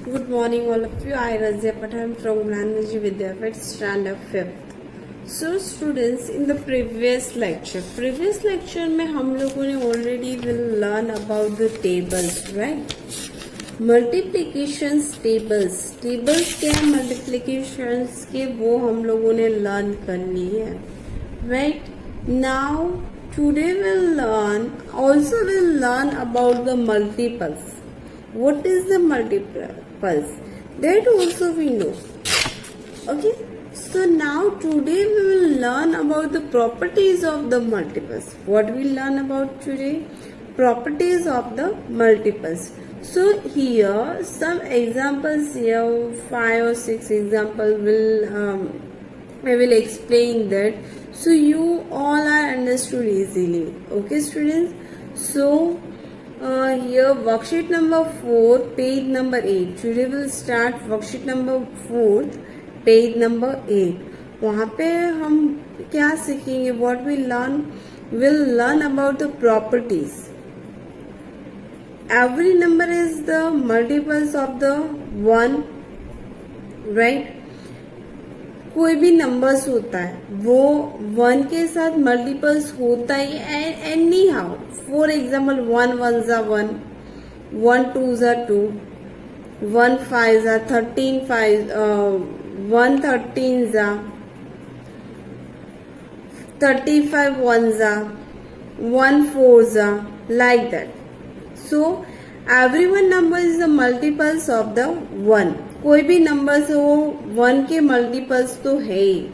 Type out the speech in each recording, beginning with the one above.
Good morning, all of you. I Razia Pathan from Gyananji Vidyapith, standard 5th. So, students, in the previous lecture में हम लोगों ने already will learn about the tables, right? Multiplications tables क्या है multiplications के वो हम लोगों ने learn कर ली है, right? Now today we'll learn about the multiples. What is the multiples? That also we know. Okay. So now today we will learn about the properties of the multiples. What we learn about today? Properties of the multiples. So here some examples here, 5 or 6 examples I will explain that. So you all are understood easily. Okay, students. So here worksheet number 4, page number 8. Today we'll start worksheet number 4, page number 8. वहाँ पे हम क्या सीखेंगे? What we will learn about the properties. Every number is the multiples of the 1, right? कोई भी numbers होता है वो 1 के साथ मल्टीपल्स होता ही एनी हाउ. फॉर एग्जाम्पल 1 1 जा 1, 1 2 जा 2, 1 5 जा 13 5, 1 13 जा 35 1 जा 1 4 जा, like that. So every one number is the multiples of the 1. कोई भी नंबर से वो 1 के मल्टीपल्स तो है ही.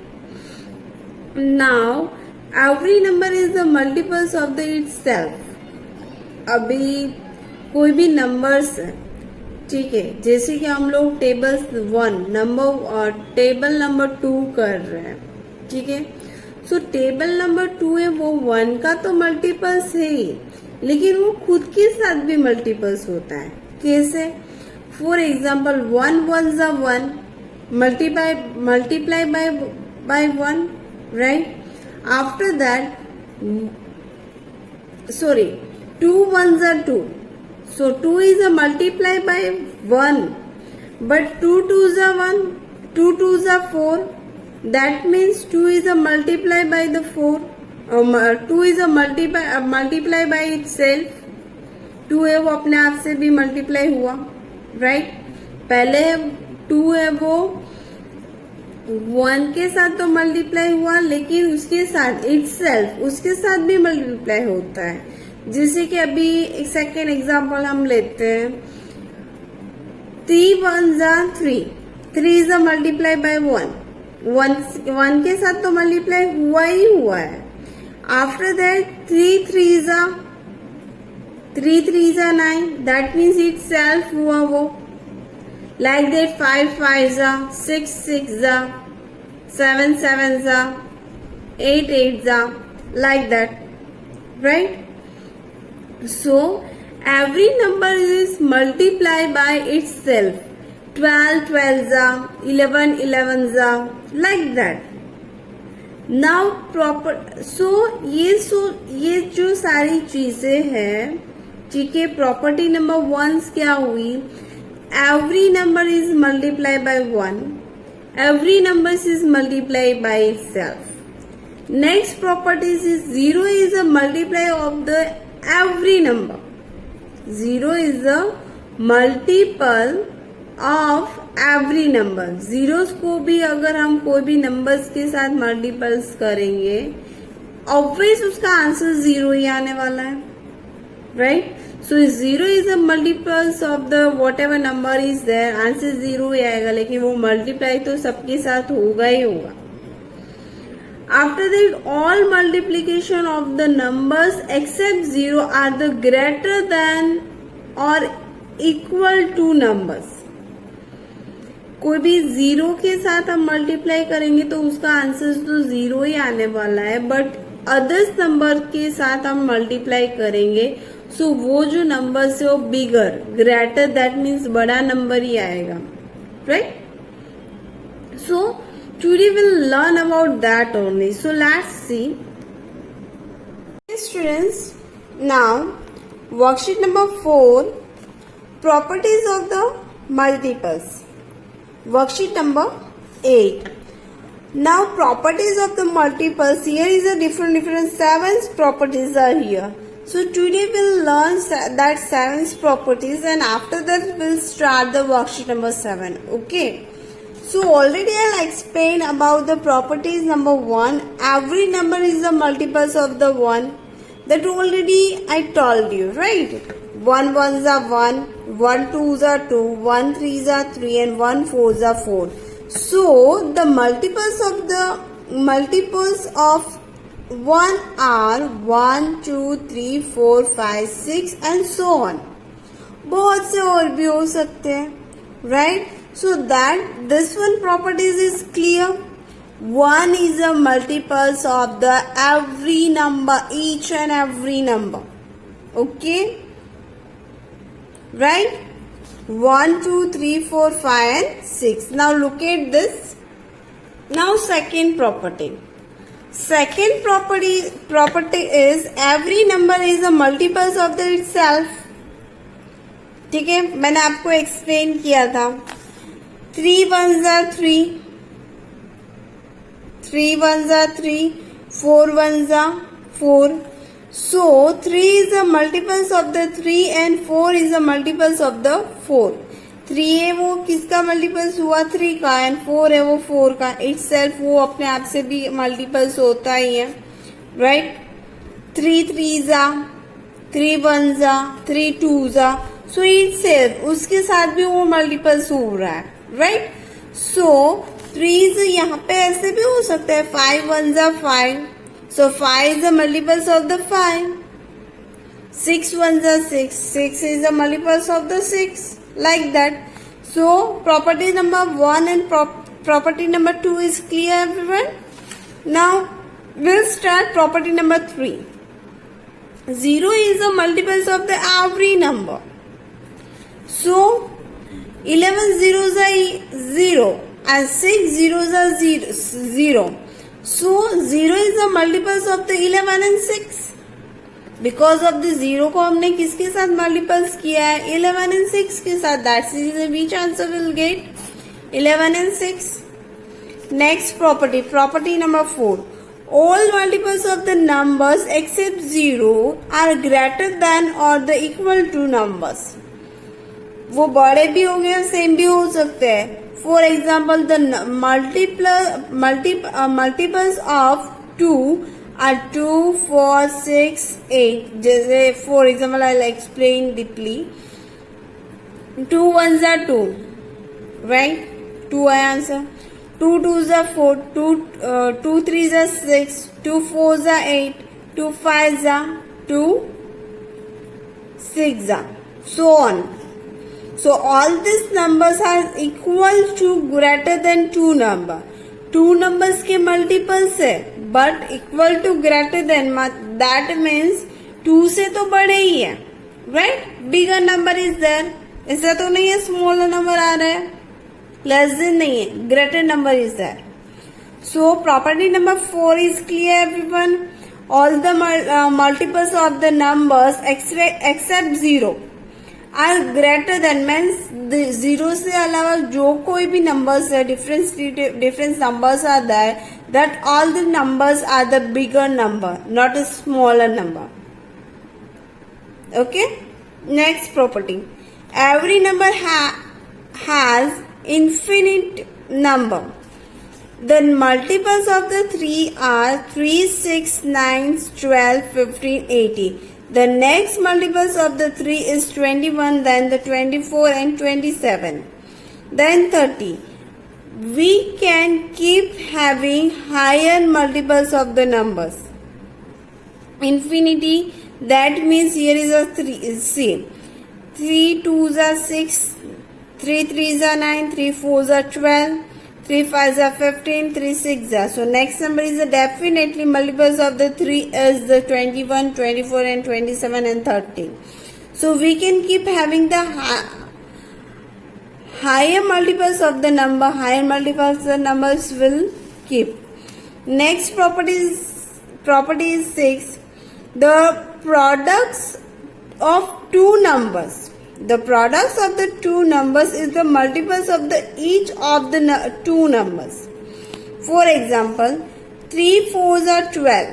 Now every number is the multiples of the itself. अभी कोई भी नंबर्स है, ठीक है, जैसे कि हम लोग टेबल नंबर 2 कर रहे हैं, ठीक है. सो टेबल नंबर 2 है वो 1 का तो मल्टीपल्स है ही, लेकिन वो खुद के साथ भी मल्टीपल्स होता है. कैसे? फॉर एग्जाम्पल 1 1 जा 1, multiply by 1, right? After that, 2 1 जा 2, so 2 is a multiply by 1, but 2 2 जा 1, 2 2 जा 4, that means 2 is a multiply by the 4. 2 is a multiply by itself. 2 है वो अपने आप से भी मल्टीप्लाई हुआ, राइट? पहले 2 है वो 1 के साथ तो मल्टीप्लाई हुआ, लेकिन उसके साथ इटसेल्फ उसके साथ भी मल्टीप्लाई होता है. जैसे कि अभी एक सेकेंड एग्जांपल हम लेते हैं. 3 1 जा 3, 3 इज अ मल्टीप्लाई बाय 1 के साथ तो मल्टीप्लाई हुआ ही हुआ है. आफ्टर दैट 3 3 जा 9, दैट मीन्स इटसेल्फ हुआ वो. लाइक दैट 5 5 जा 6 6 जा 7 7 जा 8 8 जा, like that, right? So every number is multiplied by itself. 12 12 जा 11 11 जा, like that. Now proper ये जो सारी चीजें हैं, ठीक है. प्रॉपर्टी नंबर 1 क्या हुई? Every number is multiply by 1, every number is multiply by itself. Next properties is 0 is a multiply of the every number. 0 is a multiple of every number. Zeros को भी अगर हम कोई भी नंबर्स के साथ मल्टीपल्स करेंगे, ऑब्वियस उसका आंसर 0 ही आने वाला है, right? So 0 is a multiples of the whatever number is there, answer 0 ही आएगा, लेकिन वो मल्टीप्लाई तो सबके साथ होगा ही होगा. After that all multiplication of the numbers except 0 are the greater than और इक्वल टू नंबर्स. कोई भी 0 के साथ हम मल्टीप्लाई करेंगे तो उसका आंसर तो 0 ही आने वाला है, बट अदर्स नंबर के साथ हम मल्टीप्लाई करेंगे, सो वो जो नंबर से वो बिगर ग्रेटर, दैट मीन्स बड़ा नंबर ही आएगा, right? So today will learn about that only. So let's see students. Now worksheet number 4, properties of the multiples. Worksheet number 8. Now properties of the multiples. Here is a different 7 properties are here. So today we'll learn that 7 properties, and after that we'll start the worksheet number 7. Okay. So already I'll explain about the properties number 1. Every number is the multiples of the 1. That already I told you, right? 1 ones are 1, 1 twos are 2, 1 threes are 3, and 1 fours are 4. So the multiples of 1 are 1, 2, 3, 4, 5, 6 and so on. बहुत से और भी हो सकते हैं, right? So that this one properties is clear. 1 is a multiples of the every number, each and every number. Okay? Right? 1, 2, 3, 4, 5 and 6. Now look at this. Now second property. Second property is every number is a multiples of the itself. ठीक है, मैंने आपको explain किया था. 3 ones are 3, 3 ones are 3, 4 ones are 4. So 3 is a multiples of the 3 and 4 is a multiples of the 4. 3 है वो किसका multiples हुआ? 3 का, एंड 4 है वो 4 का. इट सेल्फ वो अपने आप से भी मल्टीपल्स होता ही है, right? 3 3s are, 3 1s are, 3 2s are. So it self उसके साथ भी वो मल्टीपल्स हो रहा है, राइट? सो 3s यहाँ पे ऐसे भी हो सकता है. 5 1s are 5. So 5 is the multiples of the 5. 6 ones are 6. 6 is the multiples of the 6. Like that. So property number 1 and property number 2 is clear, everyone. Now we'll start property number 3. 0 is the multiples of the every number. So 11 zeros are 0 and 6 zeros are 0. So 0 is the multiples of the 11 and 6. Because of the 0 को हमने किसके साथ multiples किया है? 11 and 6 के साथ. That's which answer will get 11 and 6. Next property number 4. All multiples of the numbers except 0 are greater than or the equal to numbers. वो बड़े भी हो गए, सेम भी हो सकते हैं. For example, the multiples of 2 are 2, 4, 6, 8. जैसे for example, I'll explain deeply. 2 ones are 2, right? 2 है answer. 2 2s are 4. 2 3s are 6. 2 4s are 8. 2 5s are 2 6 are so on. So all these numbers are equal to greater than 2 number. 2 numbers के multiples है, but equal to greater than, that means 2 से तो बड़े ही है, right? Bigger number is there. ऐसा तो नहीं है smaller number आ रहा है, less than नहीं है, greater number is there. So property number 4 is clear, everyone. All the multiples of the numbers except 0 are greater than, means the 0 से अलावा जो कोई भी numbers है, different numbers are there, that all the numbers are the bigger number, not a smaller number. Okay? Next property. Every number has infinite number. The multiples of the 3 are 3, 6, 9, 12, 15, 18. The next multiples of the 3 is 21, then the 24 and 27, then 30. We can keep having higher multiples of the numbers. Infinity, that means here is a 3. See, 3 2s are 6, 3 3s are 9, 3 4s are 12, 3 5s are 15, 3 6s are. So next number is definitely multiples of the 3 is the 21, 24 and 27 and 30. So we can keep having the higher multiples of the number, higher multiples of the numbers will keep. Next property is 6. The products of two numbers. The products of the two numbers is the multiples of the each of the two numbers. For example, 3 4s are 12.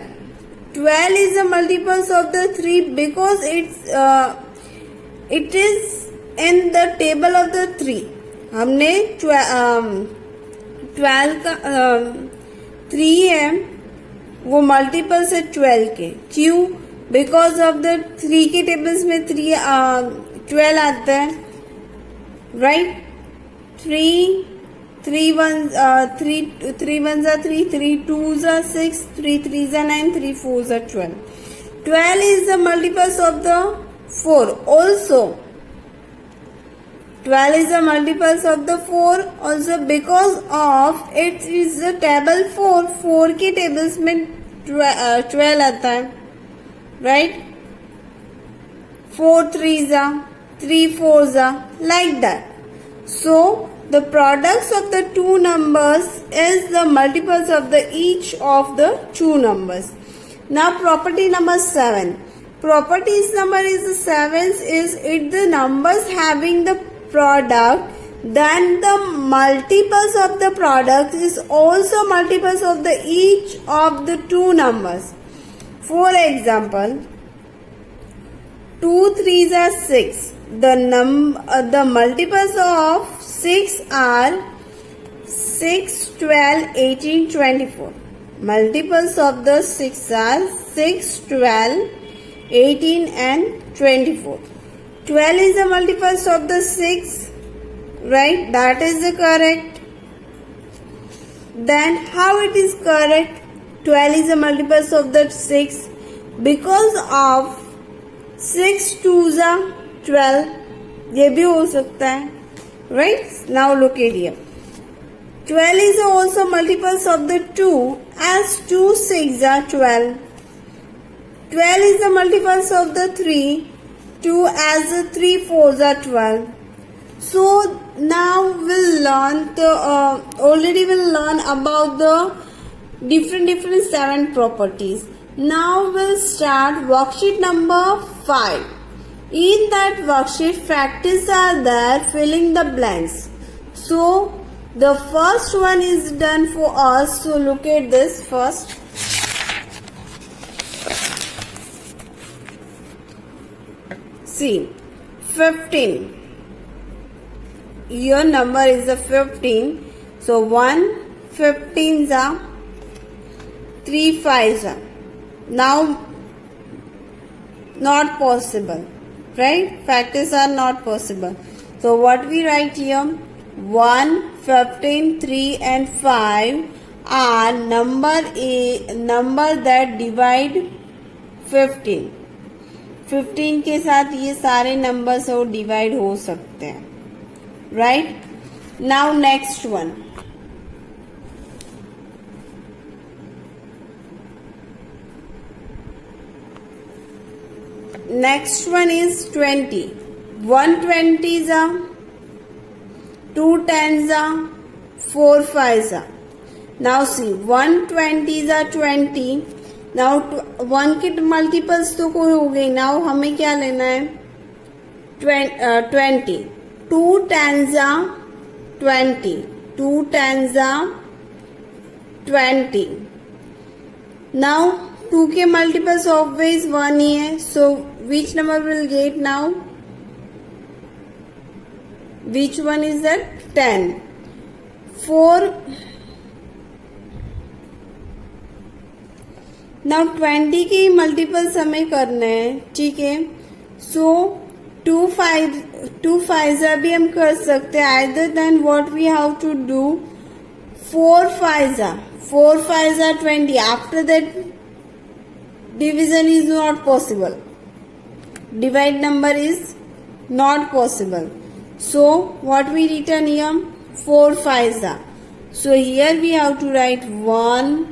12 is the multiples of the 3 because it is in the table of the 3. हमने 12 का 3 है वो multiples है 12 के. क्यों? Because of the 3 के tables में 12 आता है, right. 3 1s are 3, 3 2s are 6, 3 3s are 9, 3 4s are 12. 12 is the multiples of the 4 also. 12 is the multiples of the 4 also because of it is the table 4. 4 के tables में 12 आता है, right. 4 3s are 3 4s are like that. So the products of the two numbers is the multiples of the each of the two numbers. Now property number 7. Properties number is the 7th is it the numbers having the product, then the multiples of the product is also multiples of the each of the two numbers. For example, 2 3s are 6. The multiples of 6 are 6 12 18 24. Multiples of the 6 are 6 12 18 and 24. 12 is the multiples of the 6, right? That is the correct. Then how it is correct? 12 is the multiples of the 6 because of 6 2s are 12. ये भी हो सकता है, right? Now look at here. 12 is also multiples of the 2 as 2 6 are 12. 12 is the multiples of the 3. 2 as the 3 4s are 12. So now we'll learn already we'll learn about the different 7 properties. Now we'll start worksheet number 5. In that worksheet, factors are there filling the blanks. So the first one is done for us. So look at this first. See, 15. Your number is a 15. So 1 15s are 3 5s are. Now not possible, right? Factors are not possible. So what we write here? 1 15 3 and 5 are number that divide 15. 15 के साथ ये सारे numbers वो divide हो सकते हैं, right. Now next one. Next one is 20. 1 20s are 2 10s are 4 5s are. Now see, 1 20s are 20. Now 1 के multiples तो कोई हो गई. नाउ हमें क्या लेना है? 20. 2 10s are 20. 2 10s are 20. Now 2 के मल्टीपल्स ऑलवेज 1 ही है. So which number will get now? Which one is that? 10. 4. नाउ 20 के मल्टीपल्स हमें करना है, ठीक है. सो 2 5s भी हम कर सकते हैं. Either then what we have to do, 4 5s are 20. After that division is not possible. Divide number is not possible. So what we return here? 4 5s are. So here we have to write 1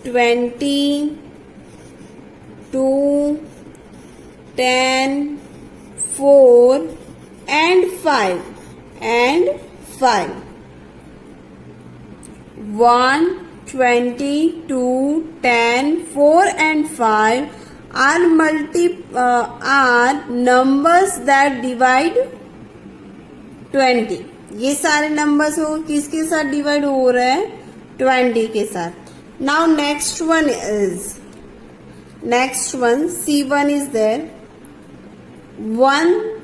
20 2 10 4 and 5 1 20 2 10 4 and 5 are numbers that divide 20. ये सारे numbers हो किसके साथ divide हो रहे हैं? 20 के साथ. Now next one C1 is there. 1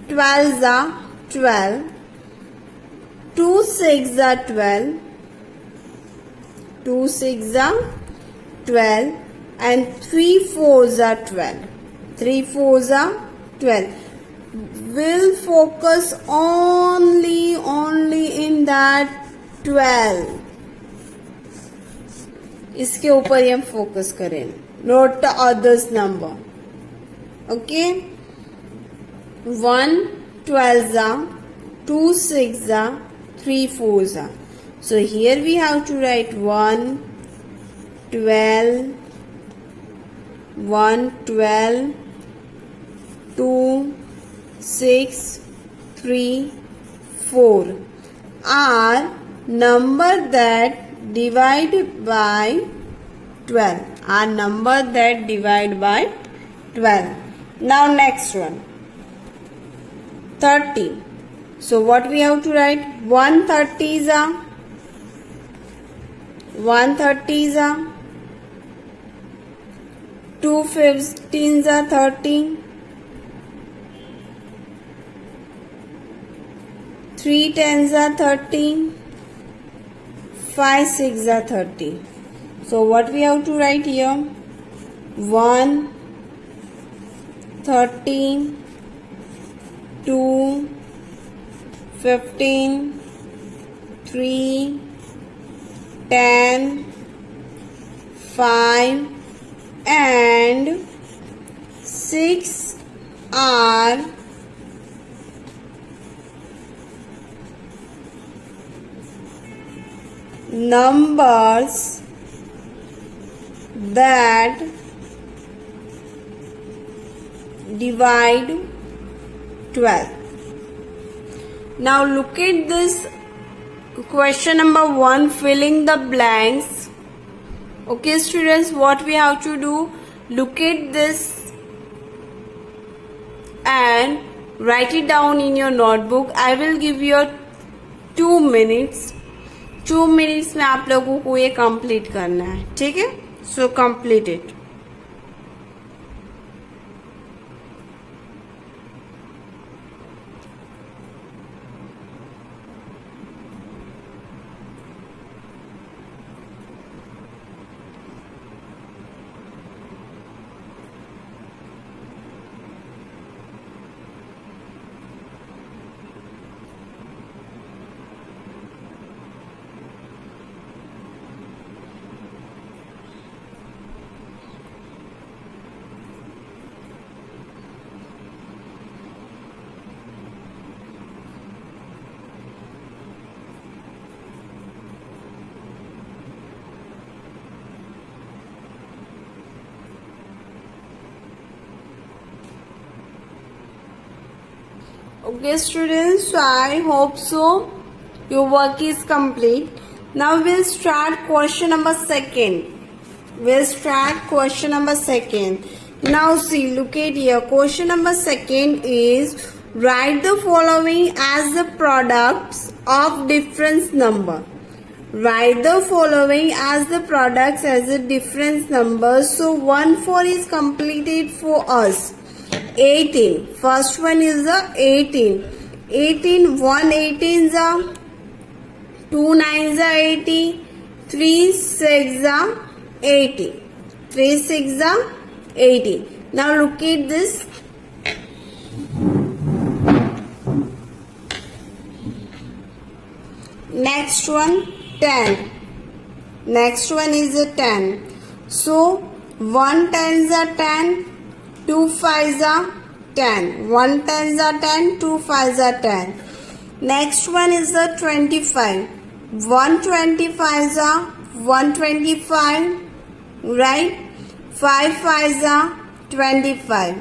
12s are 12, 2 6s are 12, 2 6s are 12, and 3 4s are 12. 3 4s are 12. We'll focus only in that 12. इसके ऊपर ही हम फोकस करें. Not the others number. Okay. 1 12s are, 2 6s are, 3 4s are. So here we have to write 1 12, 2 6 3 4 are number that divide by 12. Are number that divide by 12. Now next one, 30. So what we have to write? 130s are, 2 15s are 30, 3 10s are 30, 5 6 are 30. So what we have to write here? 1 30, 2 15, 3 10, 5 and 6 are numbers that divide 12. Now look at this question number 1, filling the blanks. Okay students, what we have to do, look at this and write it down in your notebook. I will give you 2 minutes. 2 minutes में आप लोगों को ये complete करना है. ठीक है? So complete it. Okay students, so I hope so your work is complete. Now we'll start question number 2. Now see, look at here. Question number 2 is write the following as the products of difference number. Write the following as the products as a difference number. So 1 4 is completed for us. 18. First one is the 18. 18. 1 18s are, 2 9s are 80. 3 6 are 80. 3 6 are 80. Now look at this. Next one 10. Next one is a 10. So 1 10s are 10. 2 5s are 10. 1 10s are 10. 2 5s are 10. Next one is the 25. 1 25s are 125. Right? 5 5s are 25.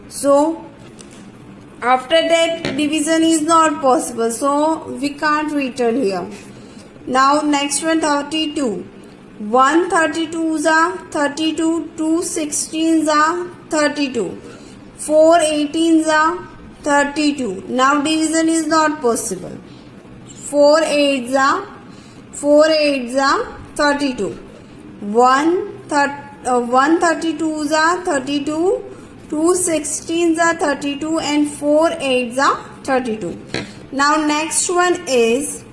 So after that division is not possible. So we can't return here. Now next one 32. 132 जा 32, 2 16 जा 32, 4 18 जा 32. Now division is not possible. 4 8 जा 32. 132 जा 32, 2 16 जा 32 and 4 8 जा 32. Now next one is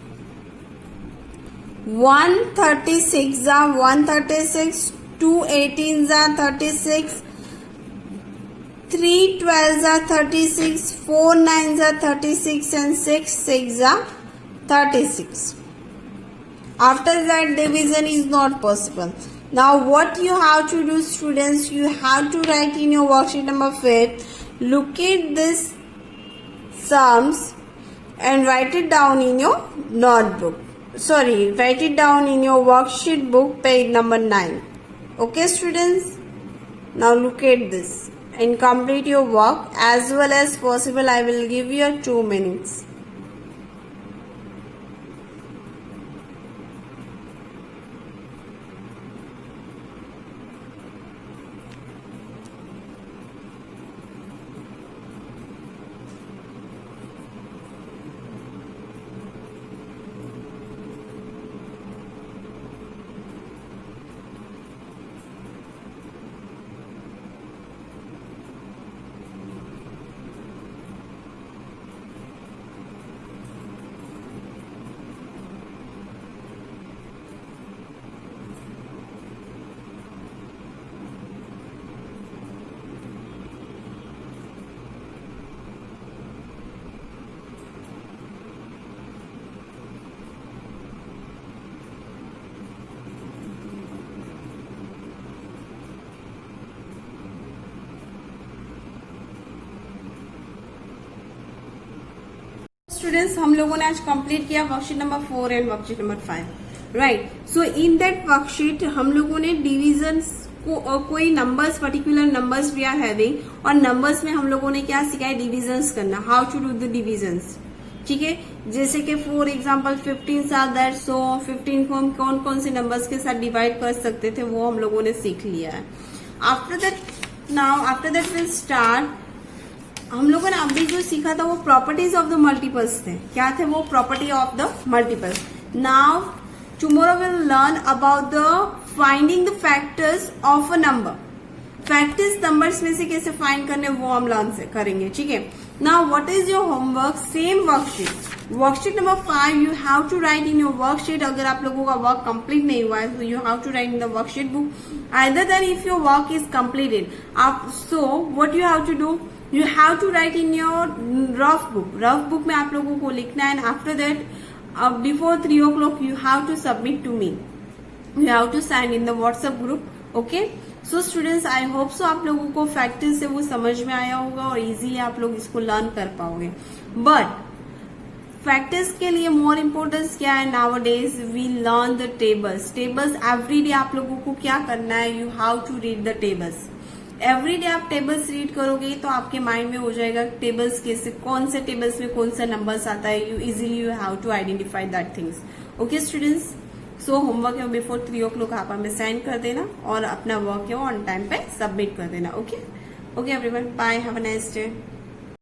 136 जा 136, 2 18 जा 36, 3 12 जा 36, 4 9 जा 36 and 6 6 जा 36. After that division is not possible. Now what you have to do, students, you have to write in your worksheet number 5, locate this sums and write it down in your notebook. Write it down in your worksheet book, page number 9. Okay, students? Now look at this and complete your work as well as possible. I will give you 2 minutes. Students, हम लोगों ने आज complete किया worksheet number 4 and worksheet number 5. Right. So in that worksheet हम लोगों ने divisions को कोई numbers, particular numbers we are having, और नंबर्स में हम लोगों ने क्या सीखा है, डिविजन्स करना, how to do the divisions. ठीक है. जैसे कि for example 15 are that, so 15 को हम कौन कौन से नंबर्स के साथ डिवाइड कर सकते थे वो हम लोगों ने सीख लिया है. After that will start. हम लोगों ने अभी जो सीखा था वो प्रॉपर्टीज ऑफ द मल्टीपल्स थे. क्या थे वो? Property of the multiples. Now tomorrow will learn about the finding the factors of a number. Factors numbers में से कैसे फाइंड करने वो हम लर्न करेंगे. ठीक है. Now what is your homework? Same worksheet number 5 you have to write in your worksheet. अगर आप लोगों का वर्क कंप्लीट नहीं हुआ है तो you have to write in the worksheet book. Either then if your work is completed, so what you have to do, you have to write in your rough book में आप लोगों को लिखना है. After that before 3 o'clock you have to submit to me, you have to sign in the WhatsApp group. okay, so students, I hope so आप लोगों को factors से वो समझ में आया होगा और इजीली आप लोग इसको लर्न कर पाओगे. बट फैक्टर्स के लिए मोर इम्पोर्टेंस क्या है? Nowadays we learn the tables. Every day आप लोगों को क्या करना है? You have to read the tables. Every day आप टेबल्स रीड करोगे तो आपके माइंड में हो जाएगा टेबल्स कैसे, कौन से टेबल्स में कौन सा नंबर्स आता है. You have to identify that things. Okay students, so homework है बिफोर 3 o'clock आप हमें सेंड कर देना और अपना वर्क है ऑन टाइम पे सबमिट कर देना. Okay everyone, bye, have a nice day.